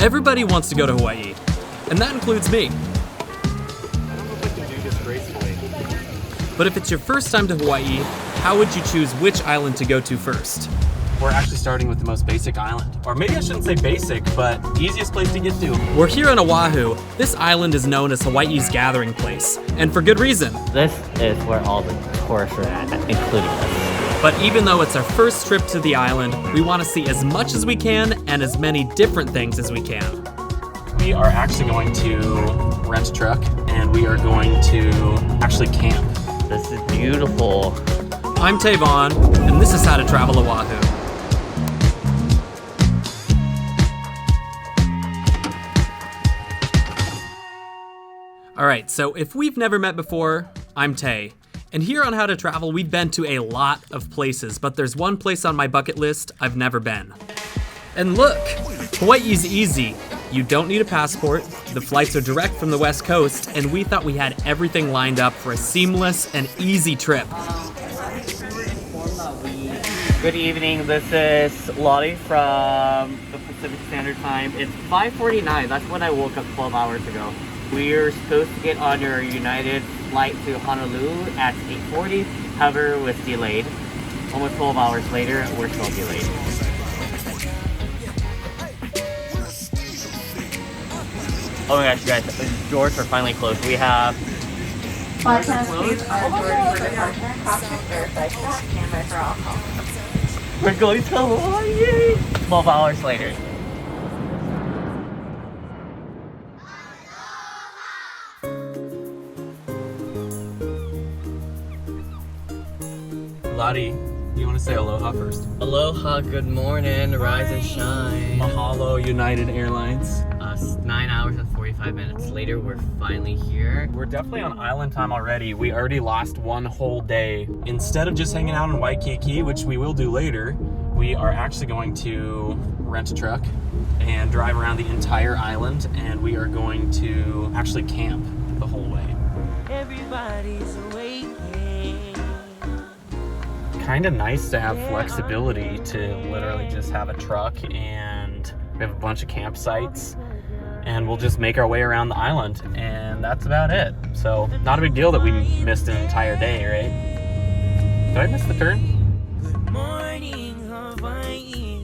Everybody wants to go to Hawaii, and that includes me. I don't know if I can do this gracefully. But if it's your first time to Hawaii, how would you choose which island to go to first? We're actually starting with the most basic island. Or maybe I shouldn't say basic, but easiest place to get to. We're here on Oahu. This island is known as Hawaii's gathering place, and for good reason. This is where all the tourists are at, including us. But even though it's our first trip to the island, we want to see as much as we can and as many different things as we can. We are actually going to rent a truck, and we are going to actually camp. This is beautiful. I'm Tavon, and this is How to Travel Oahu. Alright, so if we've never met before, I'm Tay. And here on How to Travel, we've been to a lot of places, but there's one place on my bucket list I've never been. And look, Hawaii's easy. You don't need a passport, the flights are direct from the West Coast, and we thought we had everything lined up for a seamless and easy trip. Good evening, this is Lottie from the Pacific Standard Time. It's 5:49, that's when I woke up 12 hours ago. We're supposed to get on your United flight to Honolulu at 8:40, however, it was delayed. Almost 12 hours later, we're still delayed. Oh my gosh, you guys, the doors are finally closed. We have... We're going to Hawaii! 12 hours later. Lottie, you want to say aloha first? Aloha, good morning, rise and shine. Mahalo, United Airlines. 9 hours and 45 minutes later, we're finally here. We're definitely on island time already. We already lost one whole day. Instead of just hanging out in Waikiki, which we will do later, we are actually going to rent a truck and drive around the entire island, and we are going to actually camp the whole way. Everybody's awake. Kind of nice to have flexibility to literally just have a truck, and we have a bunch of campsites, and we'll just make our way around the island, and that's about it. So not a big deal that we missed an entire day, right? Did I miss the turn? Good morning, Hawaii.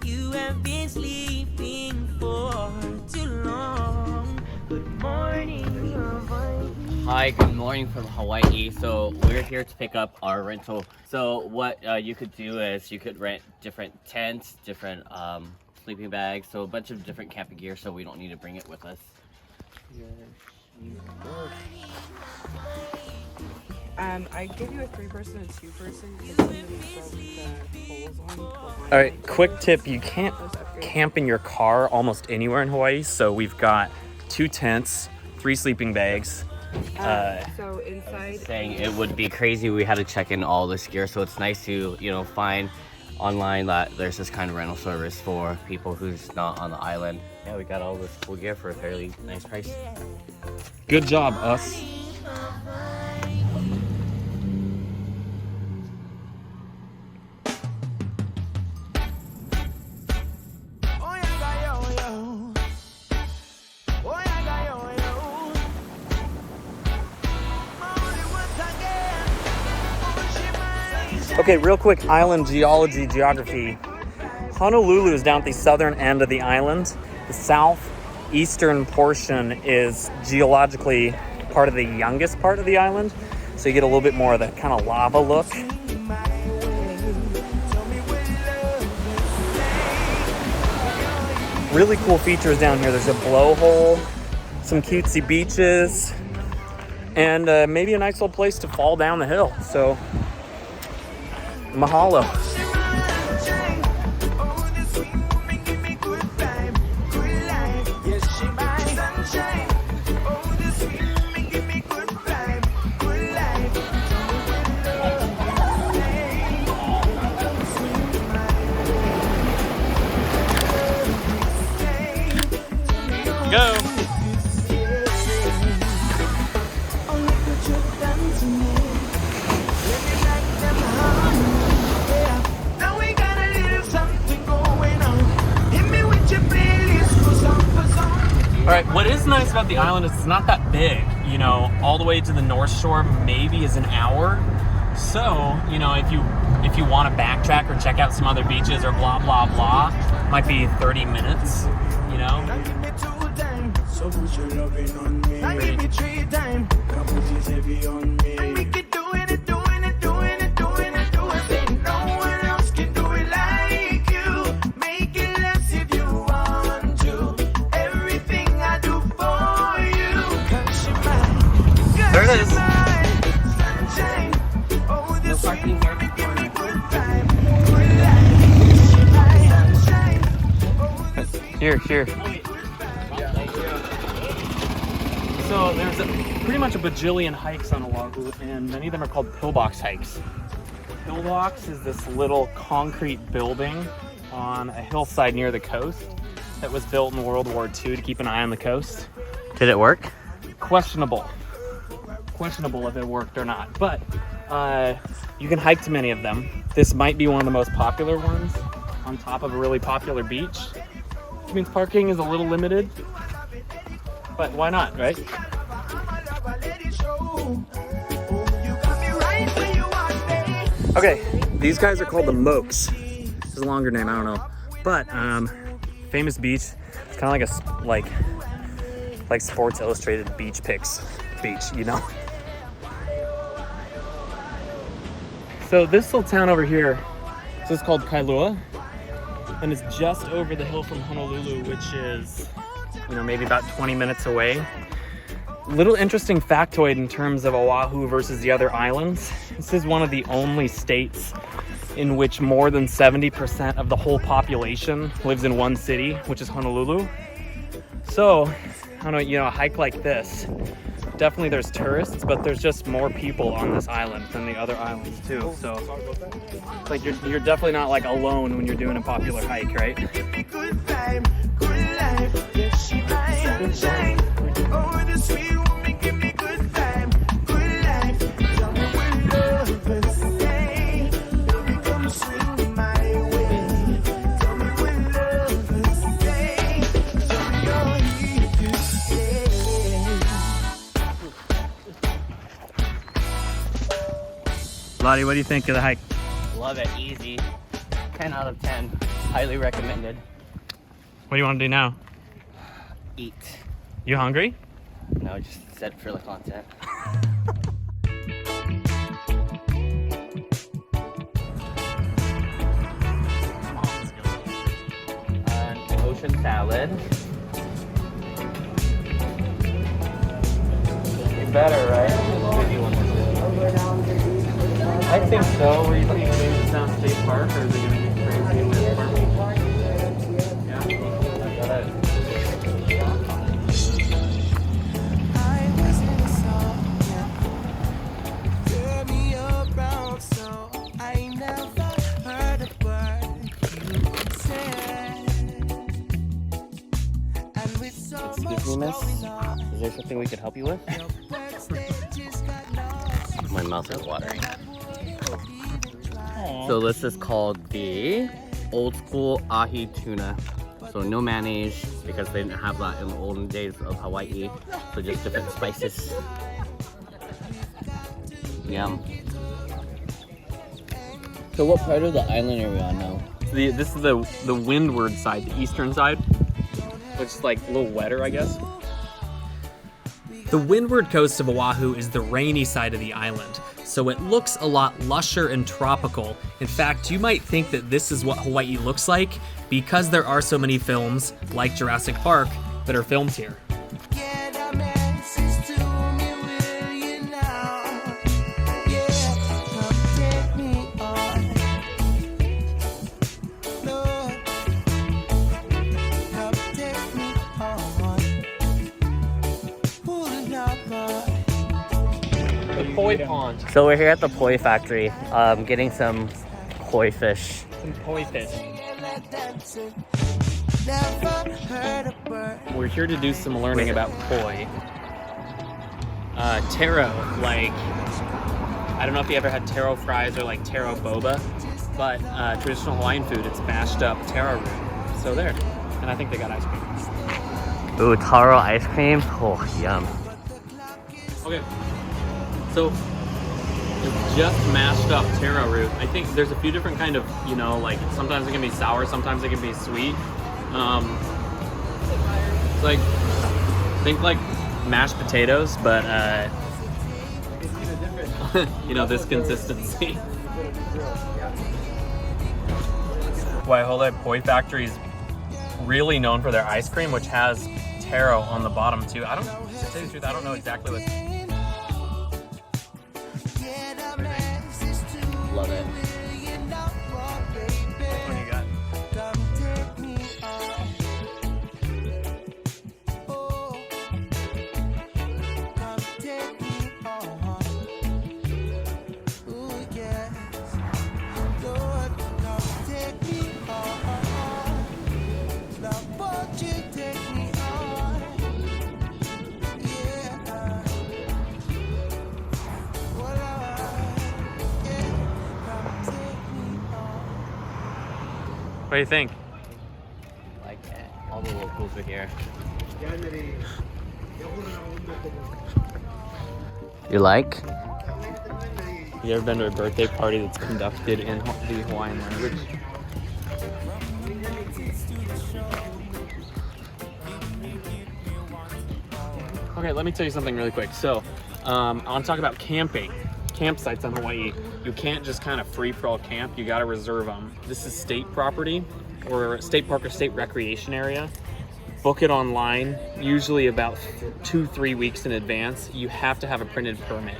You have been sleeping for too long. Good morning, Hawaii. Hi, good morning from Hawaii. So we're here to pick up our rental. So what you could do is you could rent different tents, different sleeping bags, so a bunch of different camping gear, so we don't need to bring it with us. I give you a 3-person and 2-person because some of the holes on. All right, quick tip, you can't camp in your car almost anywhere in Hawaii, so we've got 2 tents, 3 sleeping bags. So inside, Saying it would be crazy, we had to check in all this gear, so it's nice to, find online that there's this kind of rental service for people who's not on the island. Yeah, we got all this cool gear for a fairly nice price. Good job, us. Okay, real quick, island geography. Honolulu is down at the southern end of the island. The southeastern portion is geologically part of the youngest part of the island, so you get a little bit more of that kind of lava look. Really cool features down here. There's a blowhole, some cutesy beaches, and maybe a nice little place to fall down the hill. So, mahalo. Go. nice about the island is it's not that big. You know, all the way to the North Shore maybe is an hour. So, you know, if you want to backtrack or check out some other beaches or blah blah blah, might be 30 minutes, you know. So put your loving on me. I give me 3 times. Come put it heavy on me. I make it doing it. Say no one else can do it like you. Make it less if you want to. Everything I do for you. Cause you're mine. There it is. Sunshine. Oh, this sweet give me good time. Here. So there's pretty much a bajillion hikes on Oahu, and many of them are called pillbox hikes. Pillbox is this little concrete building on a hillside near the coast that was built in World War II to keep an eye on the coast. Did it work? Questionable if it worked or not, but you can hike to many of them. This might be one of the most popular ones on top of a really popular beach, which means parking is a little limited, but why not, right? Okay, these guys are called the Mokes. This is a longer name, I don't know, but famous beach. It's kind of like Sports Illustrated beach pics beach, you know. So this little town over here, this is called Kaulua, and it's just over the hill from Honolulu, which is, you know, maybe about 20 minutes away. Little interesting factoid in terms of Oahu versus the other islands. This is one of the only states in which more than 70% of the whole population lives in one city, which is Honolulu. So, I don't know, you know, a hike like this, definitely there's tourists, but there's just more people on this island than the other islands too. So, like you're definitely not like alone when you're doing a popular hike, right? Good time, good life. Yes, she mine. Sunshine. Oh, the sweet woman give me good time, good life. Tell me when love is stay. Baby, come swing my way. Tell me when love is stay. Tell me you're here to stay. Lottie, what do you think of the hike? Love it. Easy. 10 out of 10. Highly recommended. What do you want to do now? Eat. You hungry? No, just set it for the content. An ocean salad. You're better, right? I think so. Were you thinking maybe Sound State Park, or is it going to get crazy with parking? Yeah. Excuse me, miss. Is there something we could help you with? My mouth is watering. So this is called the old school ahi tuna. So no mayonnaise because they didn't have that in the olden days of Hawaii. So just different spices. Yum. So what part of the island are we on now? This is the windward side, the eastern side, which is like a little wetter, I guess. The windward coast of Oahu is the rainy side of the island, so it looks a lot lusher and tropical. In fact, you might think that this is what Hawaii looks like because there are so many films, like Jurassic Park, that are filmed here. Koi pond. So we're here at the poi factory, getting some koi fish. Some koi fish. We're here to do some learning about koi. Taro, like, I don't know if you ever had taro fries or like taro boba, but traditional Hawaiian food, it's mashed up taro root. So there, and I think they got ice cream. Ooh, taro ice cream. Oh, yum. Okay, so it's just mashed up taro root. I think there's a few different kind of, you know, like sometimes it can be sour, sometimes it can be sweet. It's like, think like mashed potatoes, but you know, this consistency. Waiahole Poi Factory is really known for their ice cream, which has taro on the bottom too. I don't, to tell you the truth, I don't know exactly what. Love it. What do you got? What do you think? Like it. All the locals are here. You like? You ever been to a birthday party that's conducted in the Hawaiian language? Okay, let me tell you something really quick. So, I want to talk about camping. Campsites on Hawaii. You can't just kind of free-for-all camp. You got to reserve them. This is state property or state park or state recreation area. Book it online, usually about 2-3 weeks in advance. You have to have a printed permit.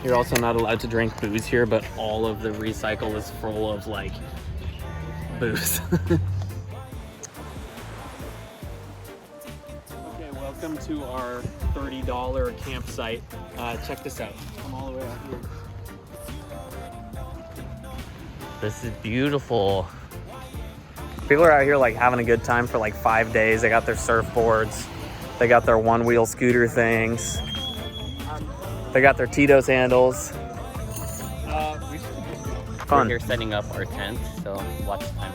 You're also not allowed to drink booze here, but all of the recycle is full of like booze. Okay, welcome to our $30 campsite. Check this out. Come all the way out here. This is beautiful. People are out here like having a good time for like 5 days. They got their surfboards. They got their one-wheel scooter things. They got their Tito's handles. Fun. We're here setting up our tent, so watch the time.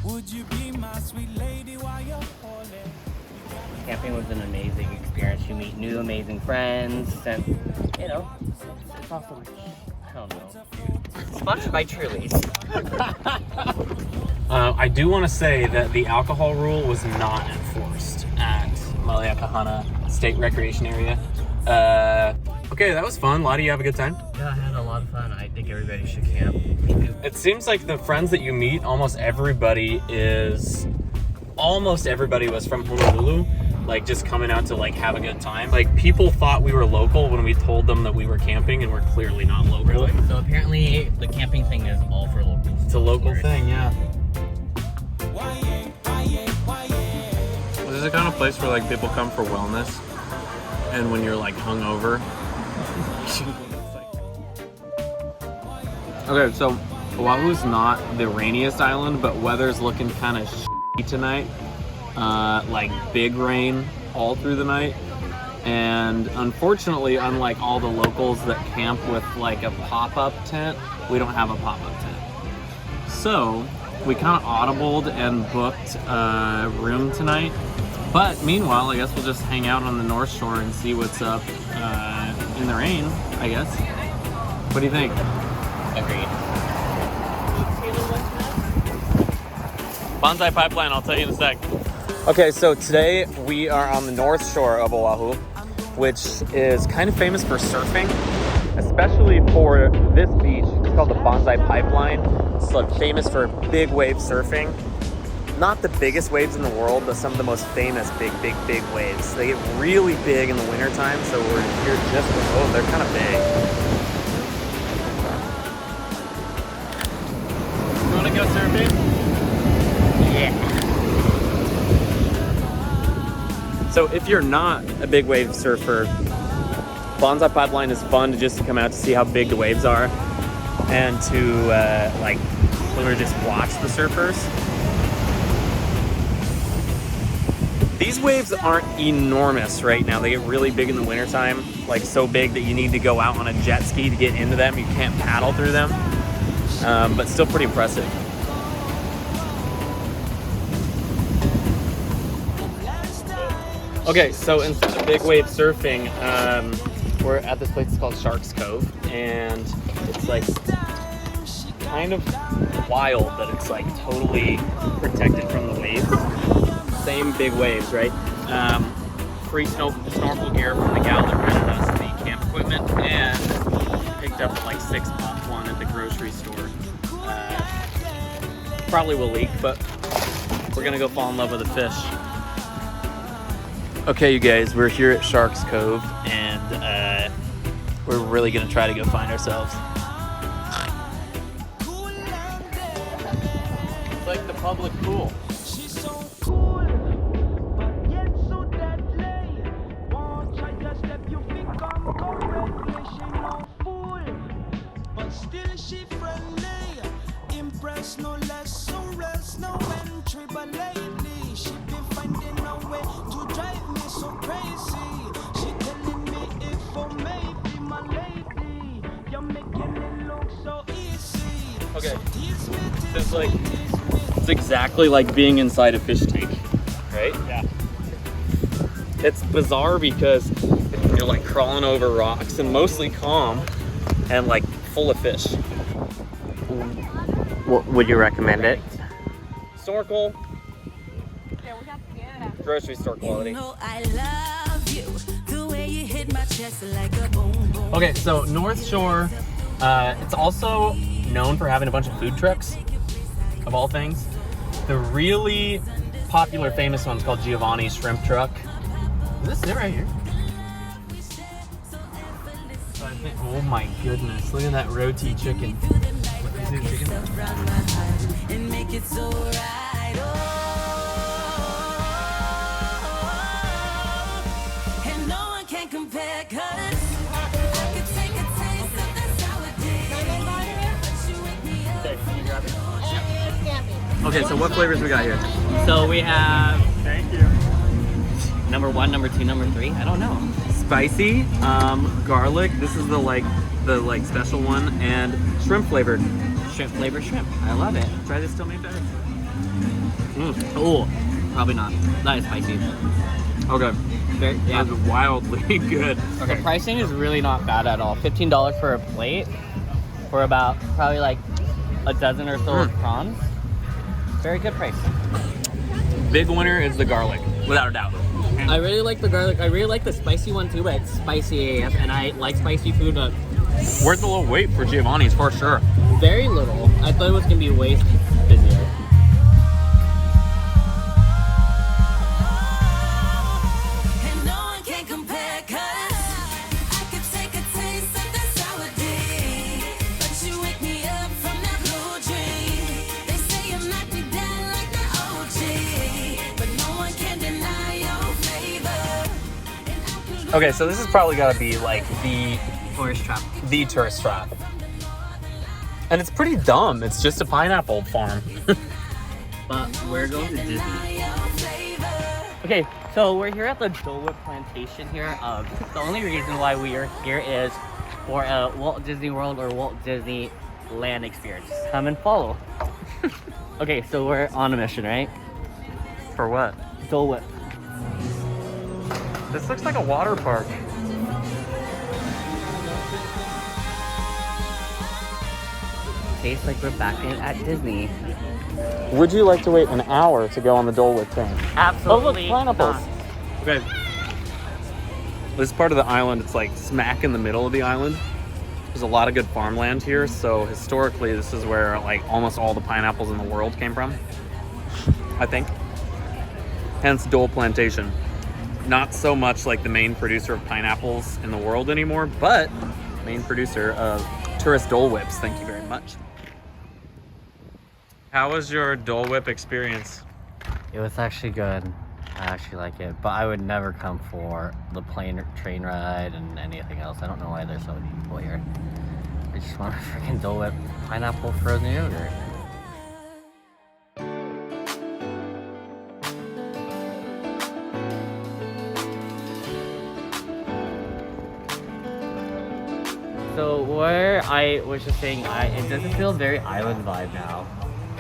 Would you be my sweet lady while you're holding? Camping was an amazing experience. You meet new amazing friends, and you know, it's also like, I don't know. Sponsored by Truly's. I do want to say that the alcohol rule was not enforced at Maliakahana State Recreation Area. Okay, that was fun. Lottie, you have a good time? Yeah, I had a lot of fun. I think everybody should camp. It seems like the friends that you meet, almost everybody was from Honolulu, like just coming out to like have a good time. Like people thought we were local when we told them that we were camping, and we're clearly not local. Really? So apparently the camping thing is all for locals. It's a local thing, yeah. This is the kind of place where like people come for wellness, and when you're like hungover. Okay, so Oahu's not the rainiest island, but weather's looking kind of shitty tonight. Like big rain all through the night. And unfortunately, unlike all the locals that camp with like a pop-up tent, we don't have a pop-up tent. So we kind of audibled and booked a room tonight. But meanwhile, I guess we'll just hang out on the North Shore and see what's up in the rain, I guess. What do you think? Agreed. Bonsai Pipeline, I'll tell you in a sec. Okay, so today we are on the North Shore of Oahu, which is kind of famous for surfing, especially for this beach. It's called the Bonsai Pipeline. It's like famous for big wave surfing. Not the biggest waves in the world, but some of the most famous big waves. They get really big in the wintertime, so we're here just for, oh, they're kind of big. You wanna go surfing? Yeah. So if you're not a big wave surfer, Bonsai Pipeline is fun to just come out to see how big the waves are and to like literally just watch the surfers. These waves aren't enormous right now. They get really big in the wintertime, like so big that you need to go out on a jet ski to get into them. You can't paddle through them, but still pretty impressive. Okay, so instead of big wave surfing, we're at this place called Sharks Cove, and it's like kind of wild that it's like totally protected from the waves. Same big waves, right? Free snorkel gear from the gal that rented us the camp equipment, and picked up like 6 bucks one at the grocery store. Probably will leak, but we're gonna go fall in love with the fish. Okay, you guys, we're here at Sharks Cove, and we're really gonna try to go find ourselves. It's like the public pool. She's so cool, but yet so deadly. Won't try your step, you become correctly. She no fool, but still she friendly. Impress no less, so rest no entry. But lately she been finding a way to drive me so crazy. She telling me if I may be my lady, you're making it look so easy. Okay. So tease me, It's like, it's exactly like being inside a fish tank, right? Yeah. It's bizarre because you're like crawling over rocks and mostly calm and like full of fish. Would you recommend it? Snorkel, grocery store quality. Okay, so North Shore, it's also known for having a bunch of food trucks, of all things. The really popular, famous one's called Giovanni's Shrimp Truck. Is this it right here? So I think, oh my goodness, look at that roti chicken. Is it chicken? Okay, so what flavors we got here? So we have Thank you. number 1, number 2, number 3. I don't know. Spicy, garlic. This is the special one, and shrimp flavored. Shrimp flavor shrimp. I love it. Try this tomato better. Oh, probably not. That is spicy. Okay, Yeah. that's wildly good. The pricing is really not bad at all. $15 for a plate for about probably like a dozen or so of prawns. Very good price. Big winner is the garlic, without a doubt. I really like the garlic. I really like the spicy one too, but it's spicy AF, and I like spicy food, but Worth a little wait for Giovanni's for sure. very little. I thought it was gonna be way busier. Okay, so this has probably got to be like the Tourist trap. tourist trap. And it's pretty dumb. It's just a pineapple farm. But we're going to Disney. Okay, so we're here at the Dole Whip Plantation here. The only reason why we are here is for a Walt Disney World or Walt Disney Land experience. Come and follow. Okay, so we're on a mission, right? For what? Dole Whip. This looks like a water park. Tastes like we're back at Disney. Would you like to wait an hour to go on the Dole Whip thing? Absolutely pineapples. not. Okay. This part of the island, it's like smack in the middle of the island. There's a lot of good farmland here, so historically this is where like almost all the pineapples in the world came from, I think. Hence Dole Plantation. Not so much like the main producer of pineapples in the world anymore, but main producer of tourist Dole Whips. Thank you very much. How was your Dole Whip experience? It was actually good. I actually like it, but I would never come for the train ride and anything else. I don't know why there's so many people here. I just want a freaking Dole Whip pineapple frozen yogurt. So where I was just saying, it doesn't feel very island vibe now.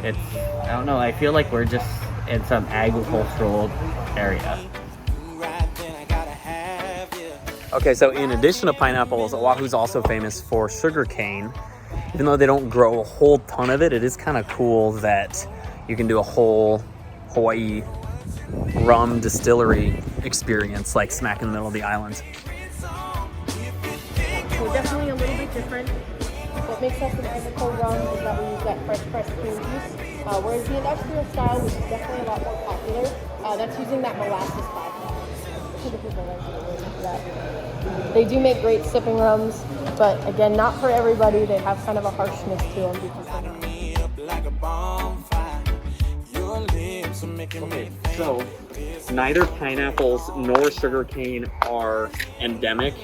It's, I don't know, I feel like we're just in some agricultural area. Okay, so in addition to pineapples, Oahu's also famous for sugar cane. Even though they don't grow a whole ton of it, it is kind of cool that you can do a whole Hawaii rum distillery experience, like smack in the middle of the island. We're definitely a little bit different. What makes us an agricultural rum is that we use that fresh pressed cream juice, whereas the industrial style, which is definitely a lot more popular, that's using that molasses byproduct. To the people that they do make great sipping rums, but again, not for everybody. They have kind of a harshness to them because Okay, so neither pineapples nor sugarcane are endemic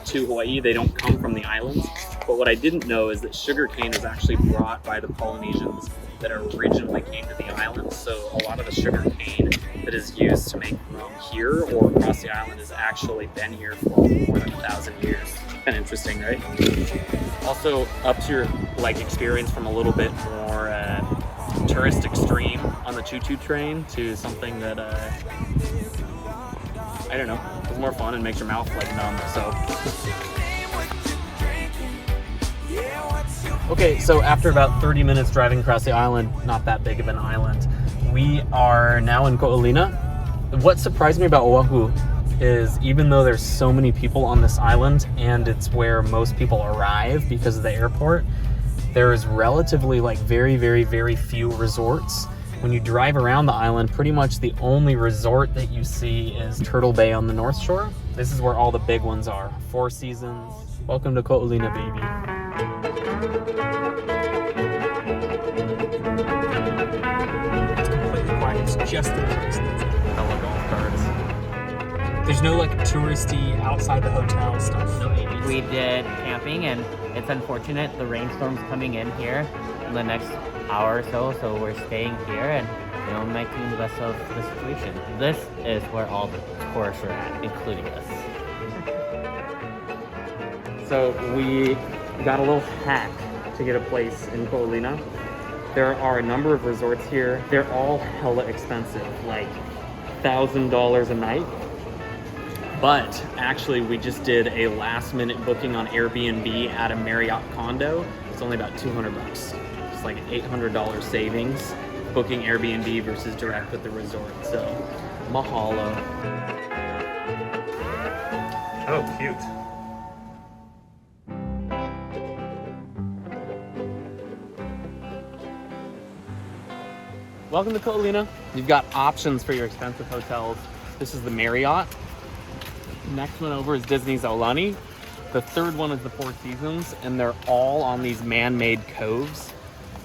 to Hawaii. They don't come from the islands. But what I didn't know is that sugarcane was actually brought by the Polynesians that originally came to the islands. So a lot of the sugarcane that is used to make rum here or across the island has actually been here for more than 1,000 years. Kind of interesting, right? Also, up to your experience from a little bit more tourist extreme on the choo-choo train to something that I don't know, is more fun and makes your mouth numb. So. Okay, so after about 30 minutes driving across the island, not that big of an island, we are now in Olina. What surprised me about Oahu is even though there's so many people on this island and it's where most people arrive because of the airport, there's relatively very, very, very few resorts. When you drive around the island, pretty much the only resort that you see is Turtle Bay on the North Shore. This is where all the big ones are. Four Seasons. Welcome to Olina, baby. Completely quiet. It's just the place that's hella golf carts. There's no touristy outside the hotel stuff. No 80s. We did camping, and it's unfortunate the rainstorm's coming in here in the next hour or so, so we're staying here and making the best of the situation. This is where all the tourists are at, including us. So we got a little hack to get a place in Olina. There are a number of resorts here. They're all hella expensive, like $1,000 a night. But actually, we just did a last-minute booking on Airbnb at a Marriott condo. It's only about $200. It's like an $800 savings booking Airbnb versus direct with the resort. So, mahalo. Oh, cute. Welcome to Olina. You've got options for your expensive hotels. This is the Marriott. Next one over is Disney's Aulani. The third one is the Four Seasons, and they're all on these man-made coves.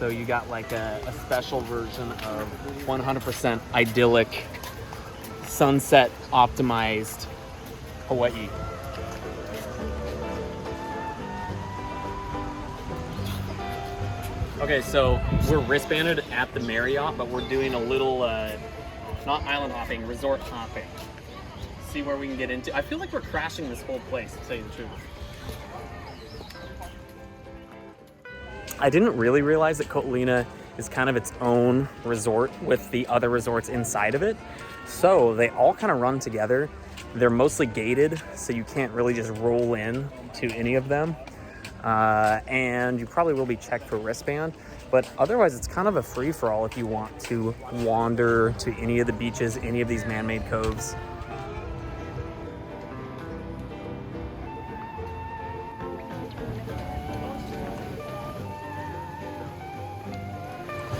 So you got a special version of 100% idyllic, sunset optimized Hawaii. Okay, so we're wristbanded at the Marriott, but we're doing a little, not island hopping, resort hopping. See where we can get into. I feel like we're crashing this whole place, to tell you the truth. I didn't really realize that Olina is kind of its own resort with the other resorts inside of it. So they all kind of run together. They're mostly gated, so you can't really just roll in to any of them. And you probably will be checked for wristband, but otherwise it's kind of a free-for-all if you want to wander to any of the beaches, any of these man-made coves.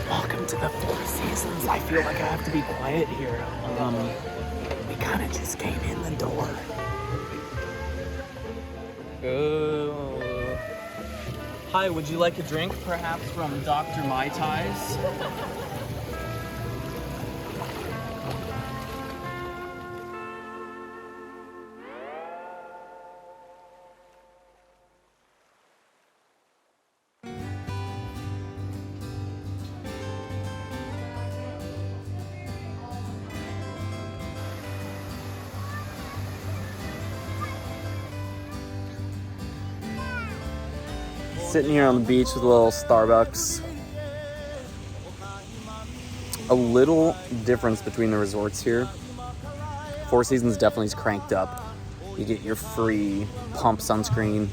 Welcome to the Four Seasons. I feel like I have to be quiet here. We kind of just came in the door. Oh. Hi, would you like a drink, perhaps from Dr. Mai Tais? Sitting here on the beach with a little Starbucks. A little difference between the resorts here. Four Seasons definitely is cranked up. You get your free pump sunscreen,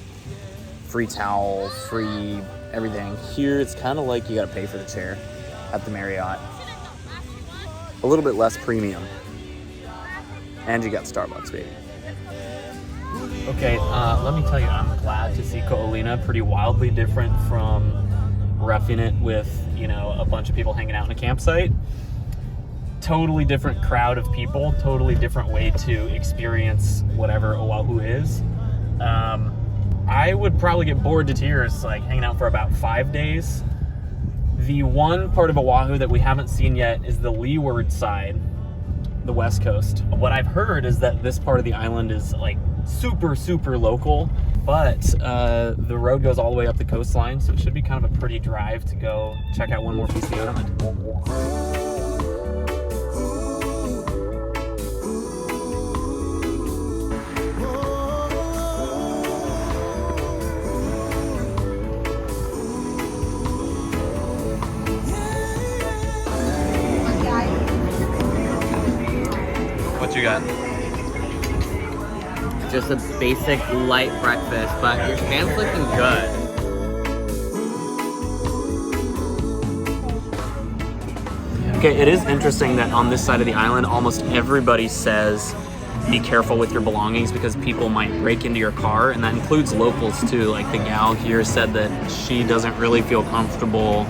free towel, free everything. Here it's kind of like you gotta pay for the chair at the Marriott. A little bit less premium. And you got Starbucks, baby. Okay, let me tell you, I'm glad to see Olina. Pretty wildly different from roughing it with, you know, a bunch of people hanging out in a campsite. Totally different crowd of people, totally different way to experience whatever Oahu is. I would probably get bored to tears like hanging out for about 5 days. The one part of Oahu that we haven't seen yet is the leeward side, the west coast. What I've heard is that this part of the island is like super local, but the road goes all the way up the coastline, so it should be kind of a pretty drive to go check out one more piece of the island. What you got? Just a basic light breakfast, but your stand's looking good. Okay, it is interesting that on this side of the island, almost everybody says be careful with your belongings because people might break into your car, and that includes locals too. Like the gal here said that she doesn't really feel comfortable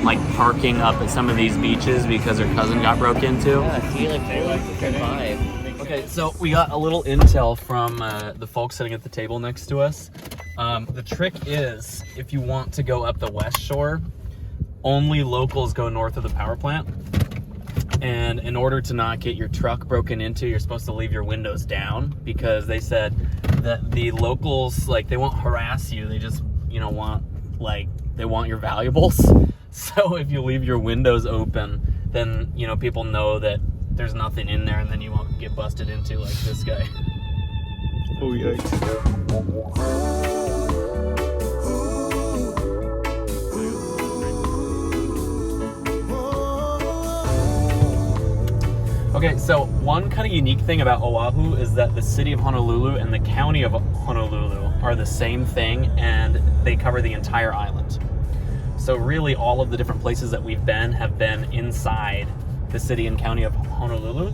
like parking up at some of these beaches because her cousin got broke into. Yeah, see, like they like to survive. Okay, so we got a little intel from the folks sitting at the table next to us. The trick is, if you want to go up the west shore, only locals go north of the power plant. And in order to not get your truck broken into, you're supposed to leave your windows down, because they said that the locals, like, they won't harass you. They just, you know, they want your valuables. So if you leave your windows open, then, you know, people know that there's nothing in there, and then you won't get busted into like this guy. Oh, yikes. Okay, so one kind of unique thing about Oahu is that the city of Honolulu and the county of Honolulu are the same thing, and they cover the entire island. So really all of the different places that we've been have been inside the city and county of Honolulu.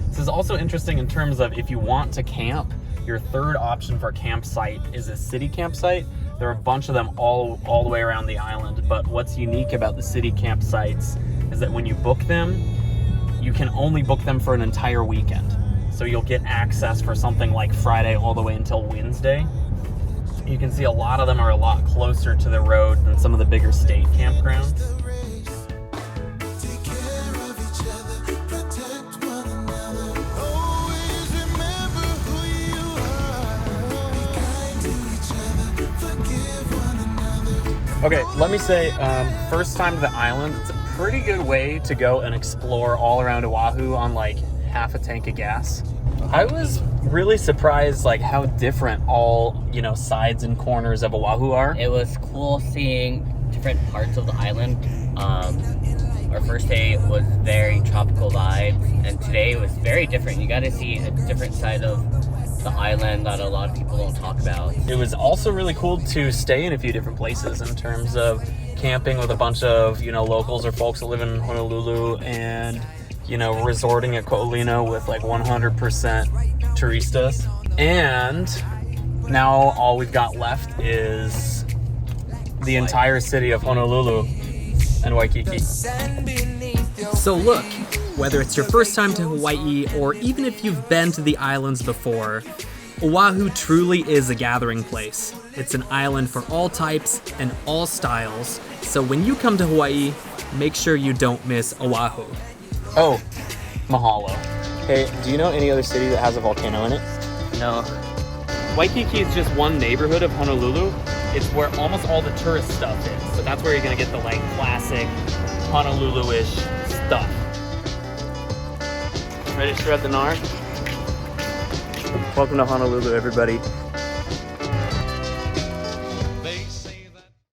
This is also interesting in terms of if you want to camp, your third option for a campsite is a city campsite. There are a bunch of them all the way around the island, but what's unique about the city campsites is that when you book them, you can only book them for an entire weekend. So you'll get access for something like Friday all the way until Wednesday. You can see a lot of them are a lot closer to the road than some of the bigger state campgrounds. Okay, let me say, first time to the island, it's a pretty good way to go and explore all around Oahu on like half a tank of gas. I was really surprised like how different all, you know, sides and corners of Oahu are. It was cool seeing different parts of the island. Our first day was very tropical vibes, and today was very different. You got to see a different side of the island that a lot of people don't talk about. It was also really cool to stay in a few different places in terms of camping with a bunch of, you know, locals or folks that live in Honolulu, and, you know, resorting at Olina with like 100% turistas. And now all we've got left is the entire city of Honolulu and Waikiki. So look, whether it's your first time to Hawaii or even if you've been to the islands before, Oahu truly is a gathering place. It's an island for all types and all styles, so when you come to Hawaii, make sure you don't miss Oahu. Oh, mahalo. Hey, do you know any other city that has a volcano in it? No. Waikiki is just one neighborhood of Honolulu. It's where almost all the tourist stuff is. So that's where you're gonna get the like classic Honolulu-ish stuff. Ready to shred the gnar? Welcome to Honolulu, everybody.